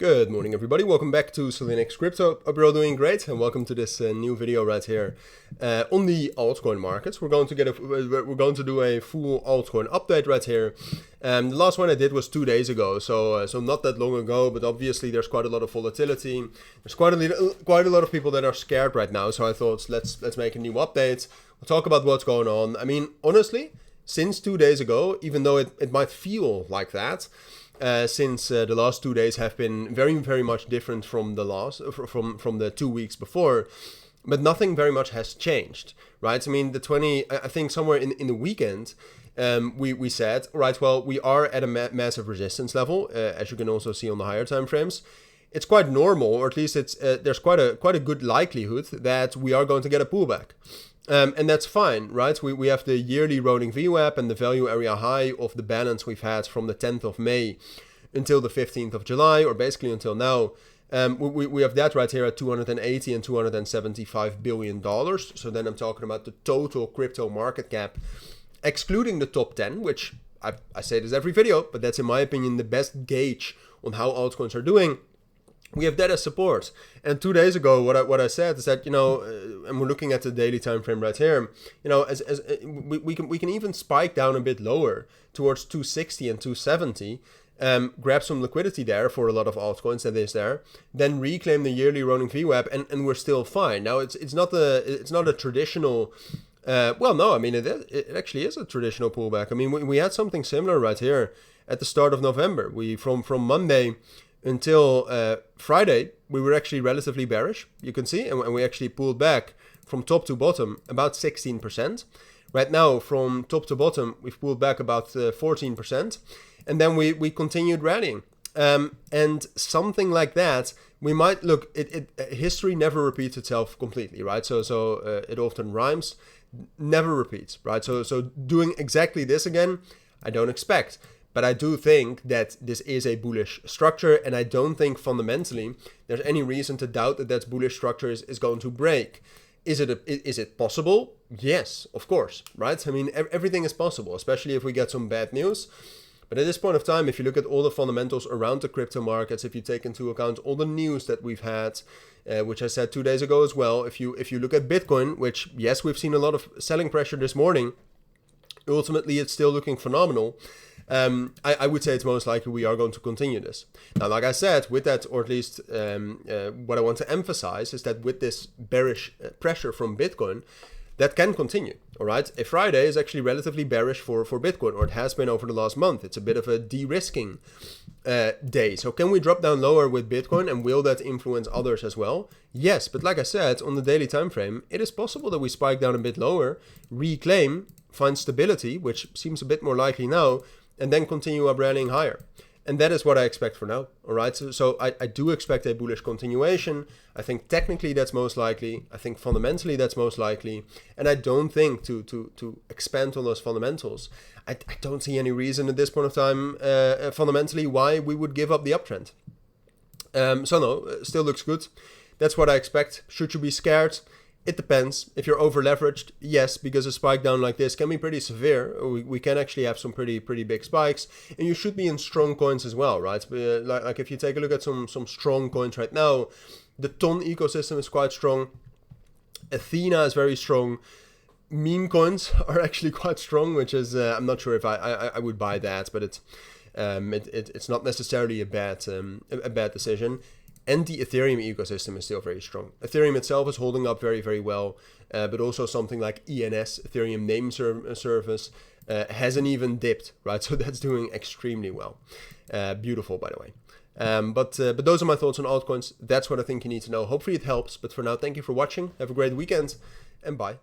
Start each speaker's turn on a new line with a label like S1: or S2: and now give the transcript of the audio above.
S1: Good morning, everybody. Welcome back to cilinixfxcapital. Hope you're all doing great, and welcome to this new video right here on the altcoin markets. We're going to do a full altcoin update right here. The last one I did was 2 days ago, so not that long ago. But obviously, there's quite a lot of volatility. There's quite a lot of people that are scared right now. So I thought let's make a new update. We'll talk about what's going on. I mean, honestly, since 2 days ago, even though it might feel like that. Since the last 2 days have been very, very much different from the 2 weeks before, but nothing very much has changed, right? I mean, I think somewhere in the weekend, we said, right, well, we are at a massive resistance level, as you can also see on the higher time frames. It's quite normal, or at least there's quite a good likelihood that we are going to get a pullback. And that's fine, right? We have the yearly rolling VWAP and the value area high of the balance we've had from the 10th of May until the 15th of July, or basically until now. We have that right here at 280 and 275 billion dollars. So then I'm talking about the total crypto market cap, excluding the top 10, which I say this every video, but that's in my opinion the best gauge on how altcoins are doing. We have that as support. And 2 days ago, what I said is that, and we're looking at the daily time frame right here, as we can even spike down a bit lower towards 260 and 270, grab some liquidity there for a lot of altcoins that is there, then reclaim the yearly rolling VWAP, and we're still fine. Now it's not a traditional. Well, no, I mean it actually is a traditional pullback. I mean we had something similar right here at the start of November. We from Monday until Friday, we were actually relatively bearish, you can see, and we actually pulled back from top to bottom about 16%. Right now, from top to bottom, we've pulled back about 14%, and then we continued rallying. And something like that, we might look. History never repeats itself completely, right? So it often rhymes, never repeats, right? So doing exactly this again, I don't expect. But I do think that this is a bullish structure, and I don't think fundamentally there's any reason to doubt that bullish structure is going to break. Is it possible? Yes, of course, right? I mean, everything is possible, especially if we get some bad news. But at this point of time, if you look at all the fundamentals around the crypto markets, if you take into account all the news that we've had, which I said 2 days ago as well, if you look at Bitcoin, which, yes, we've seen a lot of selling pressure this morning, ultimately it's still looking phenomenal. I would say it's most likely we are going to continue this. Now, like I said, with that, or at least what I want to emphasize is that with this bearish pressure from Bitcoin, that can continue, all right? A Friday is actually relatively bearish for Bitcoin, or it has been over the last month. It's a bit of a de-risking day. So can we drop down lower with Bitcoin, and will that influence others as well? Yes, but like I said, on the daily time frame, it is possible that we spike down a bit lower, reclaim, find stability, which seems a bit more likely now, and then continue up rallying higher. And that is what I expect for now, all right? So I do expect a bullish continuation. I think technically that's most likely. I think fundamentally that's most likely. And I don't think to expand on those fundamentals, I don't see any reason at this point of time, fundamentally, why we would give up the uptrend. So no, still looks good. That's what I expect. Should you be scared? It depends. If you're over leveraged, yes, because a spike down like this can be pretty severe. We can actually have some pretty big spikes, and you should be in strong coins as well, right? Like if you take a look at some strong coins right now, the Ton ecosystem is quite strong. Athena is very strong. Meme coins are actually quite strong, which is I'm not sure if I would buy that, but it's not necessarily a bad decision. And the Ethereum ecosystem is still very strong. Ethereum itself is holding up very, very well, but also something like ENS, Ethereum Name Service, hasn't even dipped, right? So that's doing extremely well. Beautiful, by the way. But those are my thoughts on altcoins. That's what I think you need to know. Hopefully it helps. But for now, thank you for watching. Have a great weekend, and bye.